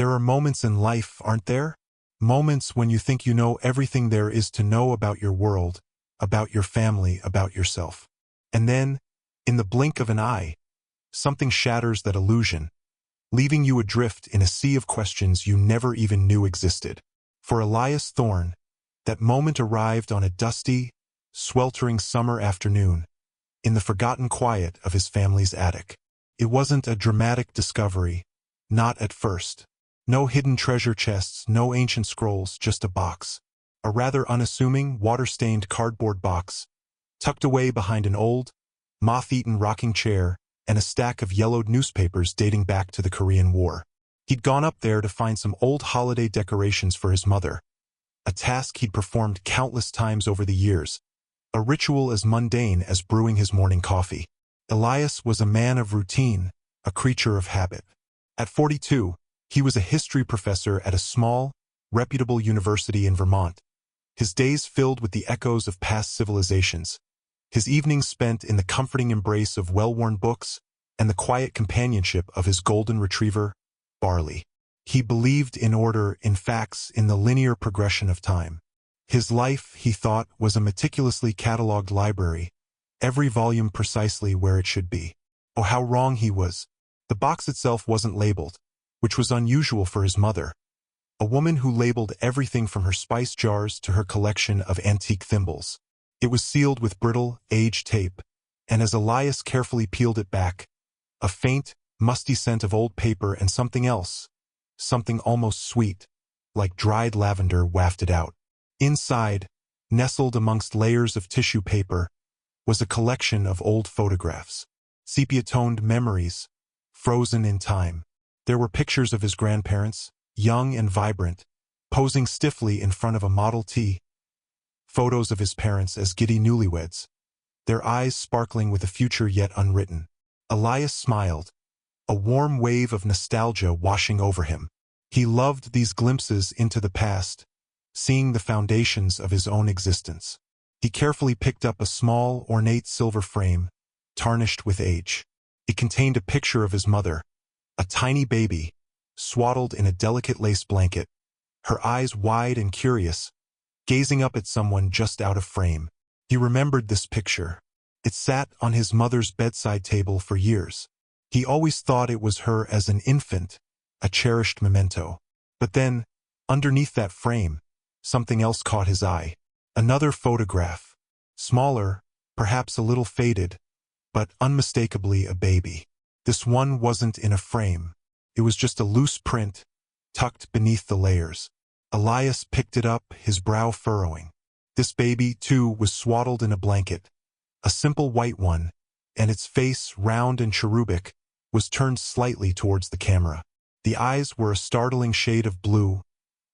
There are moments in life, aren't there? Moments when you think you know everything there is to know about your world, about your family, about yourself. And then, in the blink of an eye, something shatters that illusion, leaving you adrift in a sea of questions you never even knew existed. For Elias Thorne, that moment arrived on a dusty, sweltering summer afternoon, in the forgotten quiet of his family's attic. It wasn't a dramatic discovery, not at first. No hidden treasure chests, no ancient scrolls, just a box. A rather unassuming, water-stained cardboard box, tucked away behind an old, moth-eaten rocking chair and a stack of yellowed newspapers dating back to the Korean War. He'd gone up there to find some old holiday decorations for his mother, a task he'd performed countless times over the years, a ritual as mundane as brewing his morning coffee. Elias was a man of routine, a creature of habit. At 42, he was a history professor at a small, reputable university in Vermont, his days filled with the echoes of past civilizations, his evenings spent in the comforting embrace of well-worn books and the quiet companionship of his golden retriever, Barley. He believed in order, in facts, in the linear progression of time. His life, he thought, was a meticulously catalogued library, every volume precisely where it should be. Oh, how wrong he was. The box itself wasn't labeled, which was unusual for his mother, a woman who labeled everything from her spice jars to her collection of antique thimbles. It was sealed with brittle, aged tape, and as Elias carefully peeled it back, a faint, musty scent of old paper and something else, something almost sweet, like dried lavender, wafted out. Inside, nestled amongst layers of tissue paper, was a collection of old photographs, sepia-toned memories, frozen in time. There were pictures of his grandparents, young and vibrant, posing stiffly in front of a Model T, photos of his parents as giddy newlyweds, their eyes sparkling with a future yet unwritten. Elias smiled, a warm wave of nostalgia washing over him. He loved these glimpses into the past, seeing the foundations of his own existence. He carefully picked up a small, ornate silver frame, tarnished with age. It contained a picture of his mother, a tiny baby, swaddled in a delicate lace blanket, her eyes wide and curious, gazing up at someone just out of frame. He remembered this picture. It sat on his mother's bedside table for years. He always thought it was her as an infant, a cherished memento. But then, underneath that frame, something else caught his eye. Another photograph, smaller, perhaps a little faded, but unmistakably a baby. This one wasn't in a frame. It was just a loose print, tucked beneath the layers. Elias picked it up, his brow furrowing. This baby, too, was swaddled in a blanket, a simple white one, and its face, round and cherubic, was turned slightly towards the camera. The eyes were a startling shade of blue,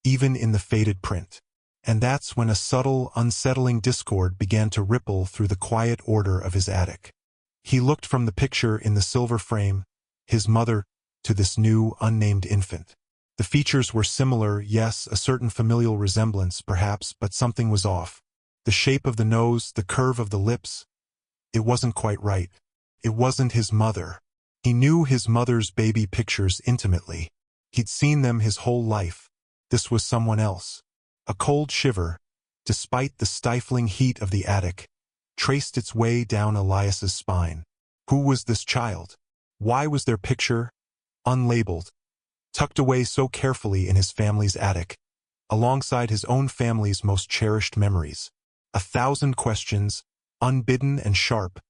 even in the faded print. And that's when a subtle, unsettling discord began to ripple through the quiet order of his attic. He looked from the picture in the silver frame, his mother, to this new, unnamed infant. The features were similar, yes, a certain familial resemblance, perhaps, but something was off. The shape of the nose, the curve of the lips. It wasn't quite right. It wasn't his mother. He knew his mother's baby pictures intimately. He'd seen them his whole life. This was someone else. A cold shiver, despite the stifling heat of the attic, traced its way down Elias's spine. Who was this child? Why was their picture, unlabeled, tucked away so carefully in his family's attic, alongside his own family's most cherished memories? 1,000 questions, unbidden and sharp,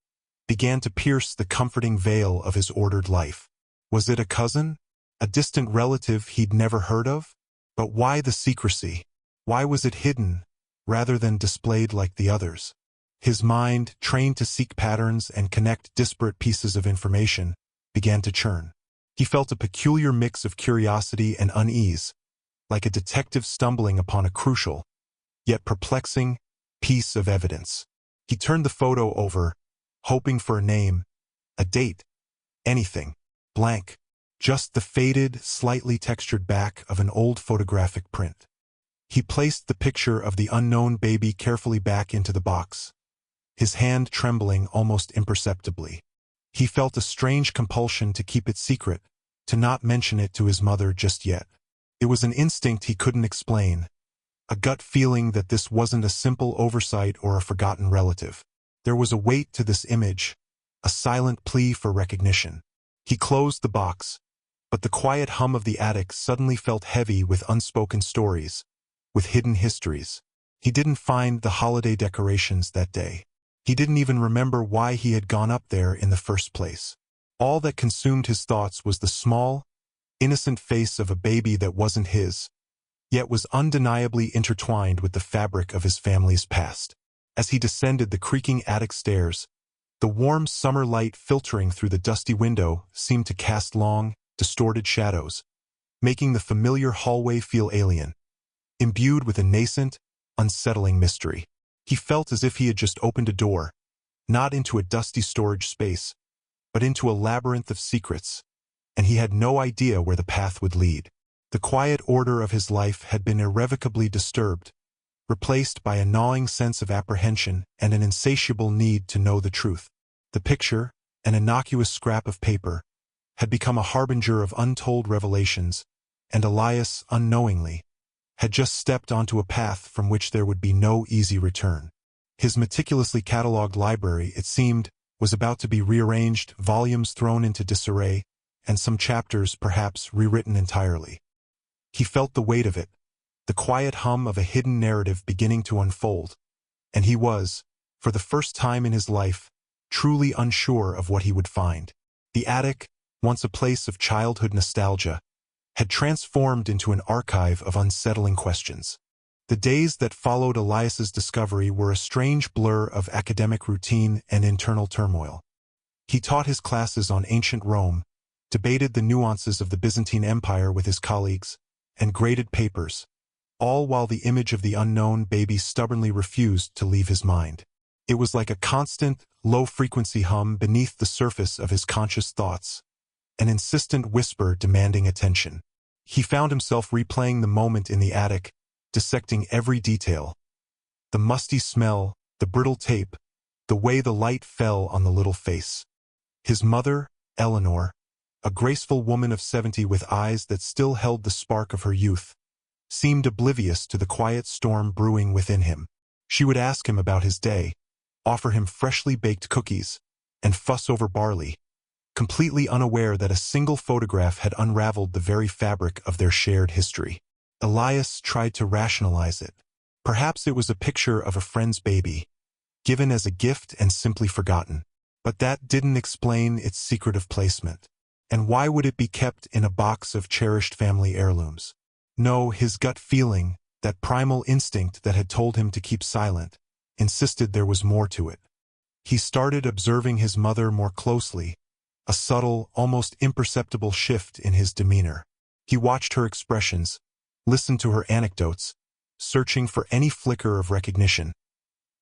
began to pierce the comforting veil of his ordered life. Was it a cousin? A distant relative he'd never heard of? But why the secrecy? Why was it hidden, rather than displayed like the others? His mind, trained to seek patterns and connect disparate pieces of information, began to churn. He felt a peculiar mix of curiosity and unease, like a detective stumbling upon a crucial, yet perplexing, piece of evidence. He turned the photo over, hoping for a name, a date, anything. Blank. Just the faded, slightly textured back of an old photographic print. He placed the picture of the unknown baby carefully back into the box, his hand trembling almost imperceptibly. He felt a strange compulsion to keep it secret, to not mention it to his mother just yet. It was an instinct he couldn't explain, a gut feeling that this wasn't a simple oversight or a forgotten relative. There was a weight to this image, a silent plea for recognition. He closed the box, but the quiet hum of the attic suddenly felt heavy with unspoken stories, with hidden histories. He didn't find the holiday decorations that day. He didn't even remember why he had gone up there in the first place. All that consumed his thoughts was the small, innocent face of a baby that wasn't his, yet was undeniably intertwined with the fabric of his family's past. As he descended the creaking attic stairs, the warm summer light filtering through the dusty window seemed to cast long, distorted shadows, making the familiar hallway feel alien, imbued with a nascent, unsettling mystery. He felt as if he had just opened a door, not into a dusty storage space, but into a labyrinth of secrets, and he had no idea where the path would lead. The quiet order of his life had been irrevocably disturbed, replaced by a gnawing sense of apprehension and an insatiable need to know the truth. The picture, an innocuous scrap of paper, had become a harbinger of untold revelations, and Elias, unknowingly, had just stepped onto a path from which there would be no easy return. His meticulously catalogued library, it seemed, was about to be rearranged, volumes thrown into disarray, and some chapters perhaps rewritten entirely. He felt the weight of it, the quiet hum of a hidden narrative beginning to unfold, and he was, for the first time in his life, truly unsure of what he would find. The attic, once a place of childhood nostalgia, had transformed into an archive of unsettling questions. The days that followed Elias's discovery were a strange blur of academic routine and internal turmoil. He taught his classes on ancient Rome, debated the nuances of the Byzantine Empire with his colleagues, and graded papers, all while the image of the unknown baby stubbornly refused to leave his mind. It was like a constant, low-frequency hum beneath the surface of his conscious thoughts, an insistent whisper demanding attention. He found himself replaying the moment in the attic, dissecting every detail. The musty smell, the brittle tape, the way the light fell on the little face. His mother, Eleanor, a graceful woman of 70 with eyes that still held the spark of her youth, seemed oblivious to the quiet storm brewing within him. She would ask him about his day, offer him freshly baked cookies, and fuss over barley, completely unaware that a single photograph had unraveled the very fabric of their shared history. Elias tried to rationalize it. Perhaps it was a picture of a friend's baby, given as a gift and simply forgotten. But that didn't explain its secretive placement. And why would it be kept in a box of cherished family heirlooms? No, his gut feeling, that primal instinct that had told him to keep silent, insisted there was more to it. He started observing his mother more closely, a subtle, almost imperceptible shift in his demeanor. He watched her expressions, listened to her anecdotes, searching for any flicker of recognition,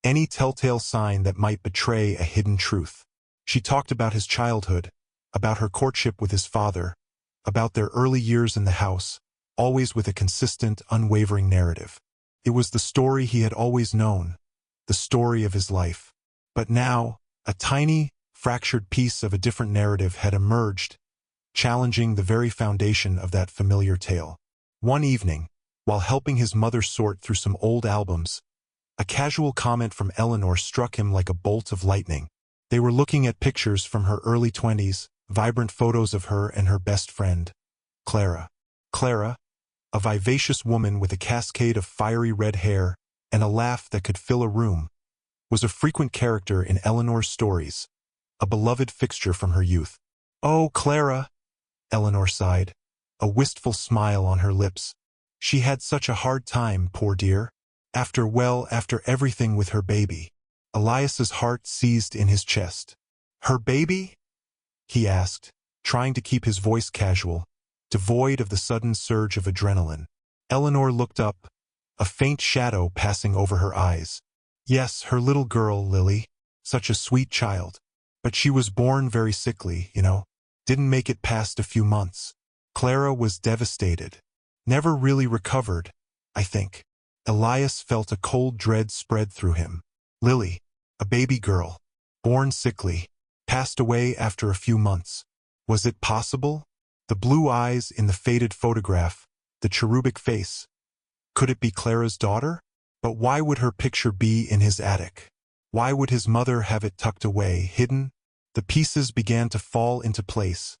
any telltale sign that might betray a hidden truth. She talked about his childhood, about her courtship with his father, about their early years in the house, always with a consistent, unwavering narrative. It was the story he had always known, the story of his life. But now, a tiny, fractured piece of a different narrative had emerged, challenging the very foundation of that familiar tale. One evening, while helping his mother sort through some old albums, a casual comment from Eleanor struck him like a bolt of lightning. They were looking at pictures from her early 20s, vibrant photos of her and her best friend, Clara. Clara, a vivacious woman with a cascade of fiery red hair and a laugh that could fill a room, was a frequent character in Eleanor's stories, a beloved fixture from her youth. "Oh, Clara," Eleanor sighed, a wistful smile on her lips. She had such a hard time, poor dear. After everything with her baby. Elias's heart seized in his chest. "Her baby?" he asked, trying to keep his voice casual, devoid of the sudden surge of adrenaline. Eleanor looked up, a faint shadow passing over her eyes. "Yes, her little girl, Lily. Such a sweet child. But she was born very sickly, you know. Didn't make it past a few months. Clara was devastated. Never really recovered, I think." Elias felt a cold dread spread through him. Lily, a baby girl, born sickly, passed away after a few months. Was it possible? The blue eyes in the faded photograph, the cherubic face. Could it be Clara's daughter? But why would her picture be in his attic? Why would his mother have it tucked away, hidden? The pieces began to fall into place,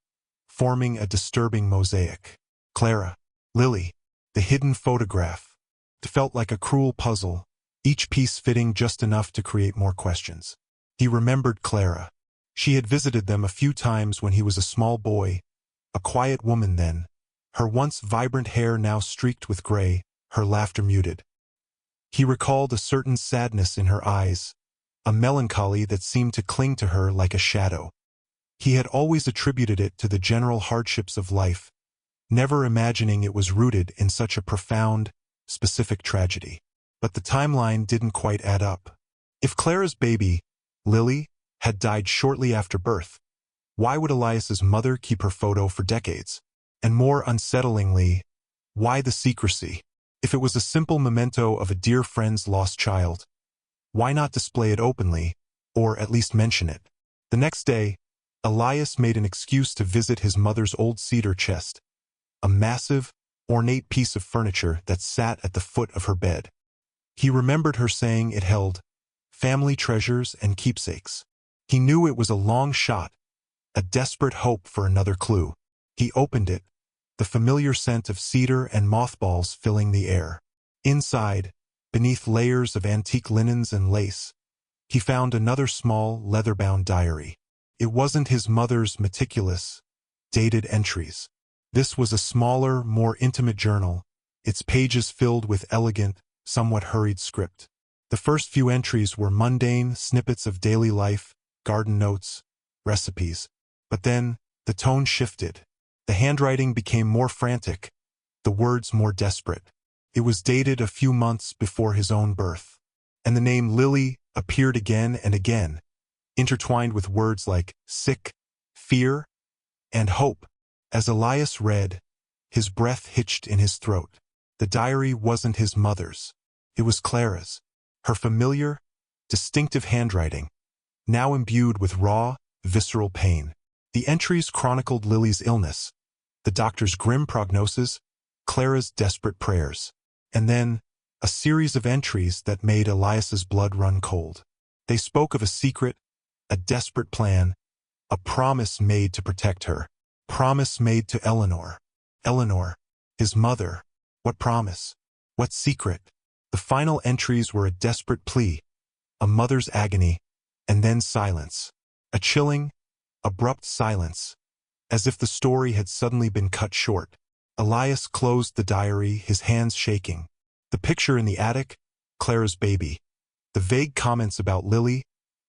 forming a disturbing mosaic. Clara, Lily, the hidden photograph. It felt like a cruel puzzle, each piece fitting just enough to create more questions. He remembered Clara. She had visited them a few times when he was a small boy, a quiet woman then, her once vibrant hair now streaked with gray, her laughter muted. He recalled a certain sadness in her eyes, a melancholy that seemed to cling to her like a shadow. He had always attributed it to the general hardships of life, never imagining it was rooted in such a profound, specific tragedy. But the timeline didn't quite add up. If Clara's baby, Lily, had died shortly after birth, why would Elias's mother keep her photo for decades? And more unsettlingly, why the secrecy? If it was a simple memento of a dear friend's lost child, why not display it openly, or at least mention it? The next day, Elias made an excuse to visit his mother's old cedar chest, a massive, ornate piece of furniture that sat at the foot of her bed. He remembered her saying it held family treasures and keepsakes. He knew it was a long shot, a desperate hope for another clue. He opened it, the familiar scent of cedar and mothballs filling the air. Inside, beneath layers of antique linens and lace, he found another small, leather-bound diary. It wasn't his mother's meticulous, dated entries. This was a smaller, more intimate journal, its pages filled with elegant, somewhat hurried script. The first few entries were mundane snippets of daily life, garden notes, recipes. But then, the tone shifted. The handwriting became more frantic, the words more desperate. It was dated a few months before his own birth. And the name Lily appeared again and again, intertwined with words like sick, fear, and hope. As Elias read, his breath hitched in his throat. The diary wasn't his mother's. It was Clara's. Her familiar, distinctive handwriting, now imbued with raw, visceral pain. The entries chronicled Lily's illness, the doctor's grim prognosis, Clara's desperate prayers, and then a series of entries that made Elias's blood run cold. They spoke of a secret, a desperate plan, a promise made to protect her. Promise made to Eleanor. Eleanor, his mother. What promise? What secret? The final entries were a desperate plea, a mother's agony, and then silence. A chilling, abrupt silence, as if the story had suddenly been cut short. Elias closed the diary, his hands shaking. The picture in the attic, Clara's baby, the vague comments about Lily,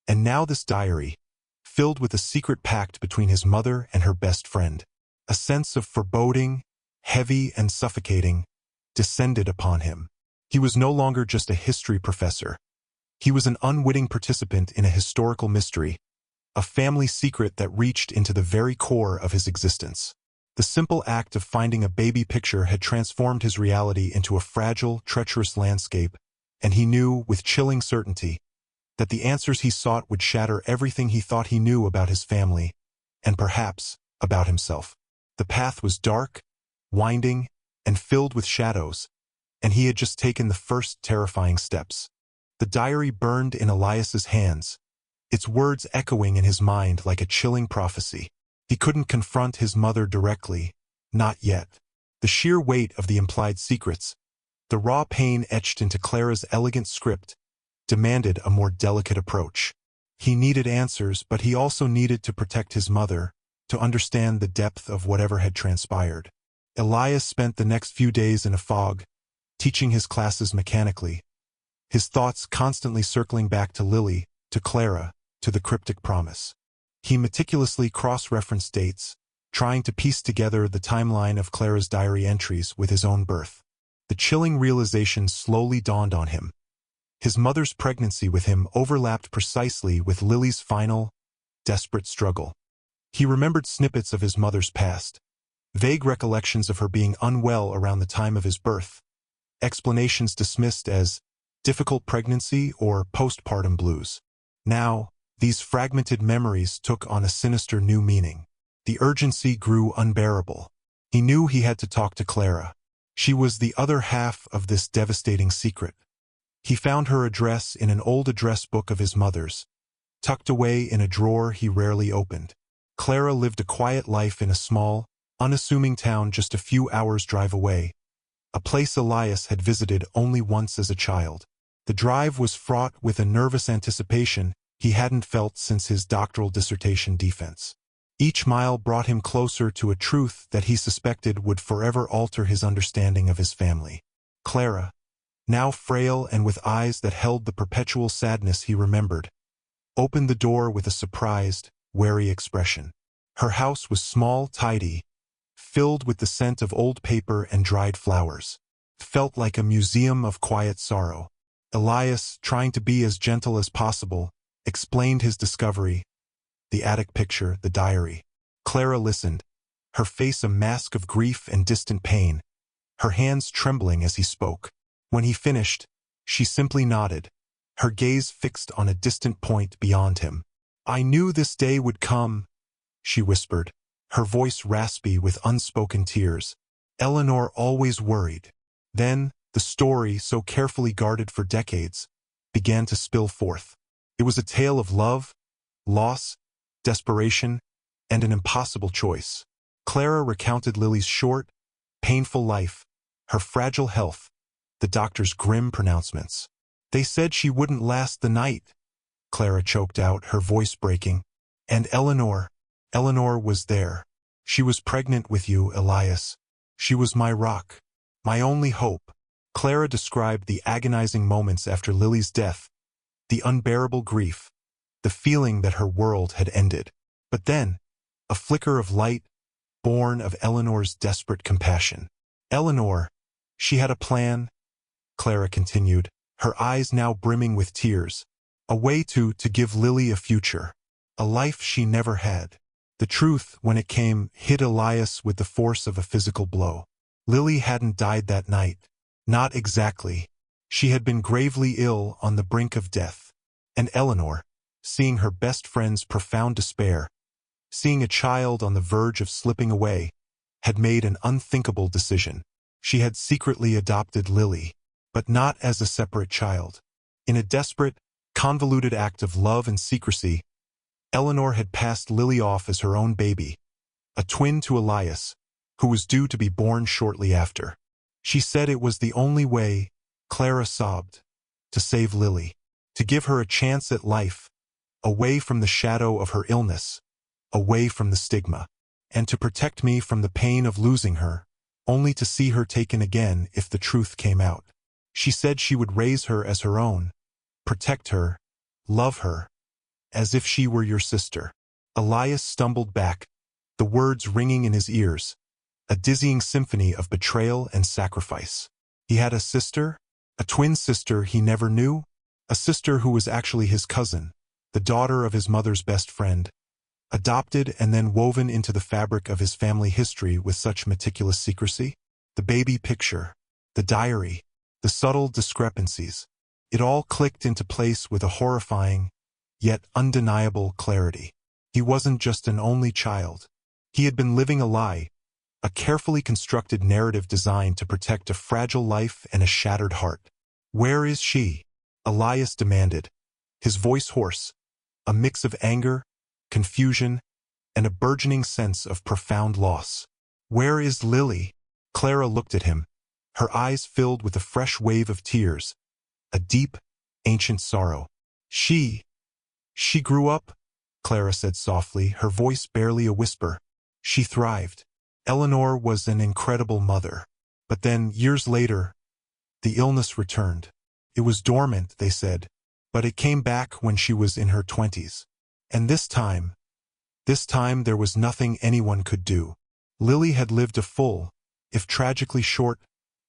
and now this diary, filled with a secret pact between his mother and her best friend. A sense of foreboding, heavy and suffocating, descended upon him. He was no longer just a history professor. He was an unwitting participant in a historical mystery, a family secret that reached into the very core of his existence. The simple act of finding a baby picture had transformed his reality into a fragile, treacherous landscape, and he knew, with chilling certainty, that the answers he sought would shatter everything he thought he knew about his family, and perhaps about himself. The path was dark, winding, and filled with shadows, and he had just taken the first terrifying steps. The diary burned in Elias's hands, its words echoing in his mind like a chilling prophecy. He couldn't confront his mother directly, not yet. The sheer weight of the implied secrets, the raw pain etched into Clara's elegant script, demanded a more delicate approach. He needed answers, but he also needed to protect his mother, to understand the depth of whatever had transpired. Elias spent the next few days in a fog, teaching his classes mechanically, his thoughts constantly circling back to Lily, to Clara, to the cryptic promise. He meticulously cross-referenced dates, trying to piece together the timeline of Clara's diary entries with his own birth. The chilling realization slowly dawned on him. His mother's pregnancy with him overlapped precisely with Lily's final, desperate struggle. He remembered snippets of his mother's past, vague recollections of her being unwell around the time of his birth, explanations dismissed as difficult pregnancy or postpartum blues. Now, these fragmented memories took on a sinister new meaning. The urgency grew unbearable. He knew he had to talk to Clara. She was the other half of this devastating secret. He found her address in an old address book of his mother's, tucked away in a drawer he rarely opened. Clara lived a quiet life in a small, unassuming town just a few hours' drive away, a place Elias had visited only once as a child. The drive was fraught with a nervous anticipation he hadn't felt since his doctoral dissertation defense. Each mile brought him closer to a truth that he suspected would forever alter his understanding of his family. Clara, now frail and with eyes that held the perpetual sadness he remembered, opened the door with a surprised, wary expression. Her house was small, tidy, filled with the scent of old paper and dried flowers. Felt like a museum of quiet sorrow. Elias, trying to be as gentle as possible, explained his discovery, the attic picture, the diary. Clara listened, her face a mask of grief and distant pain, her hands trembling as he spoke. When he finished, she simply nodded, her gaze fixed on a distant point beyond him. "I knew this day would come," she whispered, her voice raspy with unspoken tears. "Eleanor always worried." Then, the story, so carefully guarded for decades, began to spill forth. It was a tale of love, loss, desperation, and an impossible choice. Clara recounted Lily's short, painful life, her fragile health, the doctor's grim pronouncements. "They said she wouldn't last the night," Clara choked out, her voice breaking. "And Eleanor was there. She was pregnant with you, Elias. She was my rock, my only hope." Clara described the agonizing moments after Lily's death, the unbearable grief, the feeling that her world had ended. But then, a flicker of light, born of Eleanor's desperate compassion. "Eleanor, she had a plan," Clara continued, her eyes now brimming with tears. "A way to give Lily a future, a life she never had." The truth, when it came, hit Elias with the force of a physical blow. Lily hadn't died that night. Not exactly. She had been gravely ill, on the brink of death. And Eleanor, seeing her best friend's profound despair, seeing a child on the verge of slipping away, had made an unthinkable decision. She had secretly adopted Lily, but not as a separate child. In a desperate, convoluted act of love and secrecy, Eleanor had passed Lily off as her own baby, a twin to Elias, who was due to be born shortly after. She said it was the only way, Clara sobbed, to save Lily, to give her a chance at life, away from the shadow of her illness, away from the stigma, and to protect me from the pain of losing her, only to see her taken again if the truth came out. She said she would raise her as her own, protect her, love her, as if she were your sister. Elias stumbled back, the words ringing in his ears, a dizzying symphony of betrayal and sacrifice. He had a sister, a twin sister he never knew, a sister who was actually his cousin, the daughter of his mother's best friend, adopted and then woven into the fabric of his family history with such meticulous secrecy. The baby picture, the diary, the subtle discrepancies, it all clicked into place with a horrifying, yet undeniable clarity. He wasn't just an only child. He had been living a lie, a carefully constructed narrative designed to protect a fragile life and a shattered heart. "Where is she?" Elias demanded, his voice hoarse, a mix of anger, confusion, and a burgeoning sense of profound loss. "Where is Lily?" Clara looked at him, her eyes filled with a fresh wave of tears, a deep, ancient sorrow. She grew up," Clara said softly, her voice barely a whisper. "She thrived. Eleanor was an incredible mother. But then, years later, the illness returned. It was dormant, they said, but it came back when she was in her 20s. And this time there was nothing anyone could do. Lily had lived a full, if tragically short,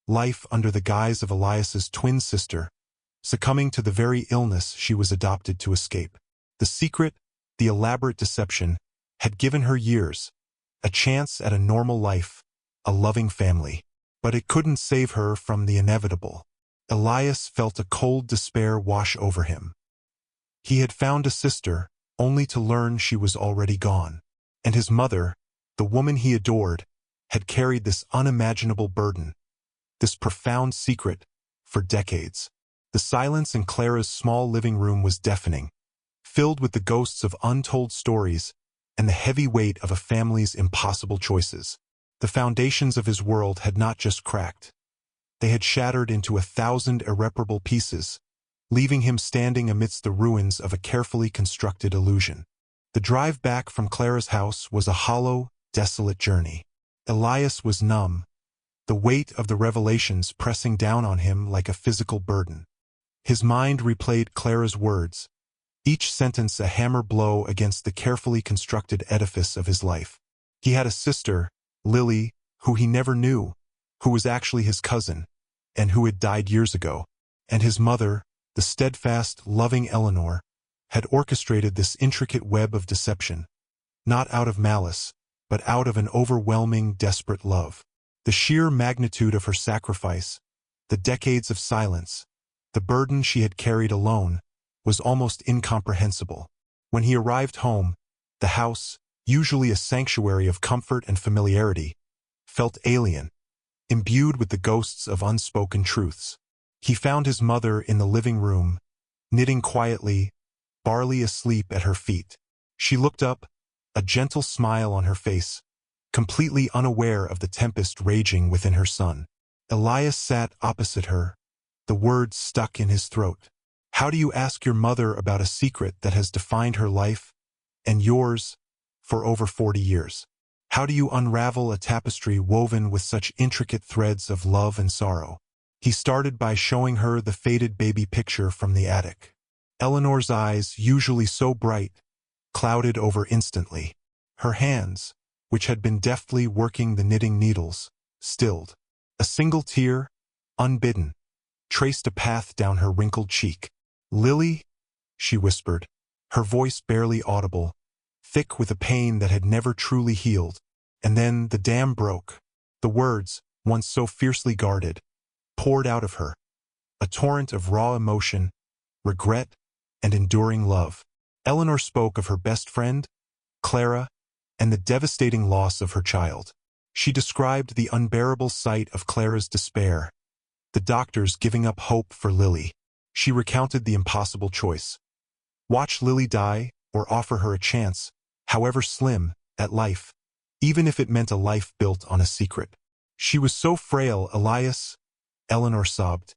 life under the guise of Elias's twin sister, succumbing to the very illness she was adopted to escape. The secret, the elaborate deception, had given her years, a chance at a normal life, a loving family. But it couldn't save her from the inevitable. Elias felt a cold despair wash over him. He had found a sister, only to learn she was already gone. And his mother, the woman he adored, had carried this unimaginable burden, this profound secret, for decades. The silence in Clara's small living room was deafening, filled with the ghosts of untold stories and the heavy weight of a family's impossible choices. The foundations of his world had not just cracked. They had shattered into 1,000 irreparable pieces, leaving him standing amidst the ruins of a carefully constructed illusion. The drive back from Clara's house was a hollow, desolate journey. Elias was numb, the weight of the revelations pressing down on him like a physical burden. His mind replayed Clara's words, each sentence a hammer blow against the carefully constructed edifice of his life. He had a sister, Lily, who he never knew, who was actually his cousin, and who had died years ago. And his mother, the steadfast, loving Eleanor, had orchestrated this intricate web of deception, not out of malice, but out of an overwhelming, desperate love. The sheer magnitude of her sacrifice, the decades of silence, the burden she had carried alone, was almost incomprehensible. When he arrived home, the house, usually a sanctuary of comfort and familiarity, felt alien, imbued with the ghosts of unspoken truths. He found his mother in the living room, knitting quietly, Barley asleep at her feet. She looked up, a gentle smile on her face, completely unaware of the tempest raging within her son. Elias sat opposite her, the words stuck in his throat. How do you ask your mother about a secret that has defined her life, and yours, for over 40 years? How do you unravel a tapestry woven with such intricate threads of love and sorrow? He started by showing her the faded baby picture from the attic. Eleanor's eyes, usually so bright, clouded over instantly. Her hands, which had been deftly working the knitting needles, stilled. A single tear, unbidden, traced a path down her wrinkled cheek. "Lily," she whispered, her voice barely audible, thick with a pain that had never truly healed. And then the dam broke. The words, once so fiercely guarded, poured out of her, a torrent of raw emotion, regret, and enduring love. Eleanor spoke of her best friend, Clara, and the devastating loss of her child. She described the unbearable sight of Clara's despair, the doctors giving up hope for Lily. She recounted the impossible choice: watch Lily die or offer her a chance, however slim, at life, even if it meant a life built on a secret. She was so frail, Elias, Eleanor sobbed,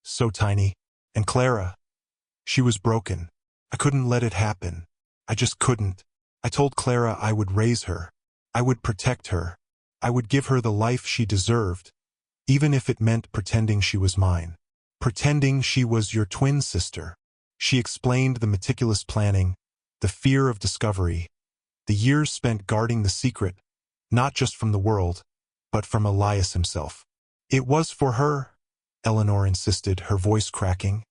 so tiny. And Clara, she was broken. I couldn't let it happen. I just couldn't. I told Clara I would raise her. I would protect her. I would give her the life she deserved, even if it meant pretending she was mine. Pretending she was your twin sister. She explained the meticulous planning, the fear of discovery, the years spent guarding the secret, not just from the world, but from Elias himself. It was for her, Eleanor insisted, her voice cracking,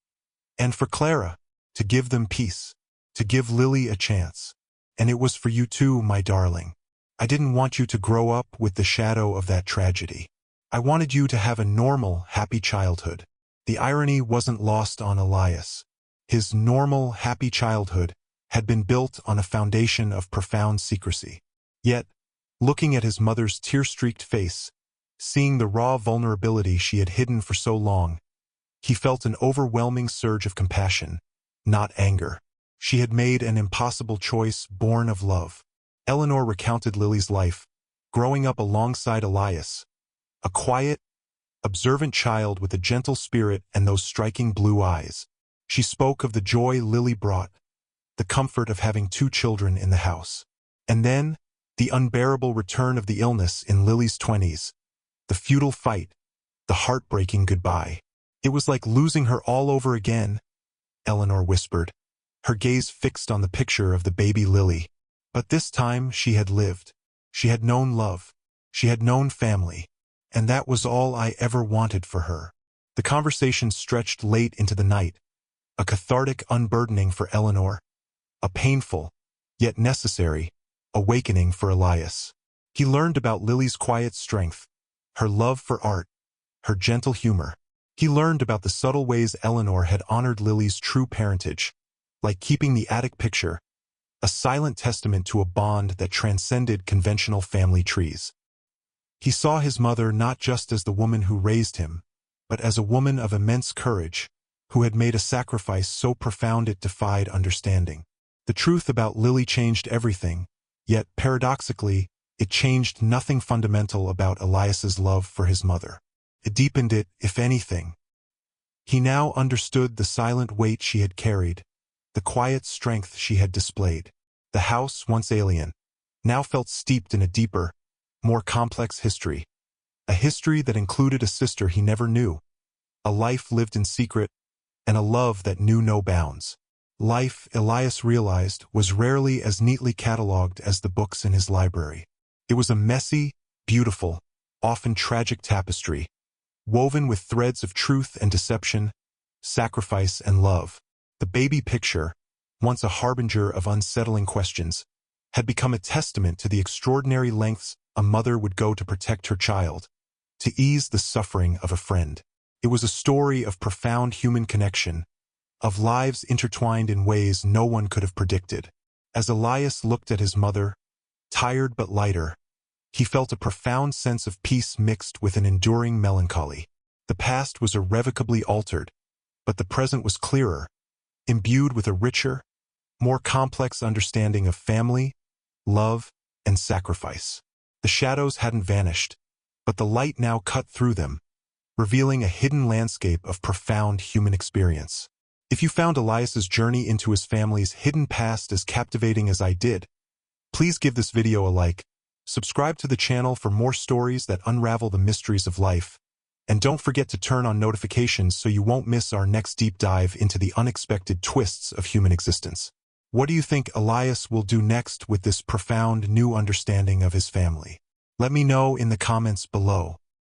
and for Clara, to give them peace, to give Lily a chance. And it was for you too, my darling. I didn't want you to grow up with the shadow of that tragedy. I wanted you to have a normal, happy childhood. The irony wasn't lost on Elias. His normal, happy childhood had been built on a foundation of profound secrecy. Yet, looking at his mother's tear-streaked face, seeing the raw vulnerability she had hidden for so long, he felt an overwhelming surge of compassion, not anger. She had made an impossible choice born of love. Eleanor recounted Lily's life, growing up alongside Elias, a quiet, observant child with a gentle spirit and those striking blue eyes. She spoke of the joy Lily brought, the comfort of having 2 children in the house. And then, the unbearable return of the illness in Lily's 20s, the futile fight, the heartbreaking goodbye. It was like losing her all over again, Eleanor whispered, her gaze fixed on the picture of the baby Lily. But this time she had lived. She had known love. She had known family. And that was all I ever wanted for her. The conversation stretched late into the night, a cathartic unburdening for Eleanor, a painful, yet necessary, awakening for Elias. He learned about Lily's quiet strength, her love for art, her gentle humor. He learned about the subtle ways Eleanor had honored Lily's true parentage, like keeping the attic picture, a silent testament to a bond that transcended conventional family trees. He saw his mother not just as the woman who raised him, but as a woman of immense courage, who had made a sacrifice so profound it defied understanding. The truth about Lily changed everything, yet, paradoxically, it changed nothing fundamental about Elias's love for his mother. It deepened it, if anything. He now understood the silent weight she had carried, the quiet strength she had displayed. The house, once alien, now felt steeped in a deeper, more complex history. A history that included a sister he never knew, a life lived in secret, and a love that knew no bounds. Life, Elias realized, was rarely as neatly catalogued as the books in his library. It was a messy, beautiful, often tragic tapestry, woven with threads of truth and deception, sacrifice and love. The baby picture, once a harbinger of unsettling questions, had become a testament to the extraordinary lengths a mother would go to protect her child, to ease the suffering of a friend. It was a story of profound human connection, of lives intertwined in ways no one could have predicted. As Elias looked at his mother, tired but lighter, he felt a profound sense of peace mixed with an enduring melancholy. The past was irrevocably altered, but the present was clearer, imbued with a richer, more complex understanding of family, love, and sacrifice. The shadows hadn't vanished, but the light now cut through them, revealing a hidden landscape of profound human experience. If you found Elias's journey into his family's hidden past as captivating as I did, please give this video a like, subscribe to the channel for more stories that unravel the mysteries of life, and don't forget to turn on notifications so you won't miss our next deep dive into the unexpected twists of human existence. What do you think Elias will do next with this profound new understanding of his family? Let me know in the comments below.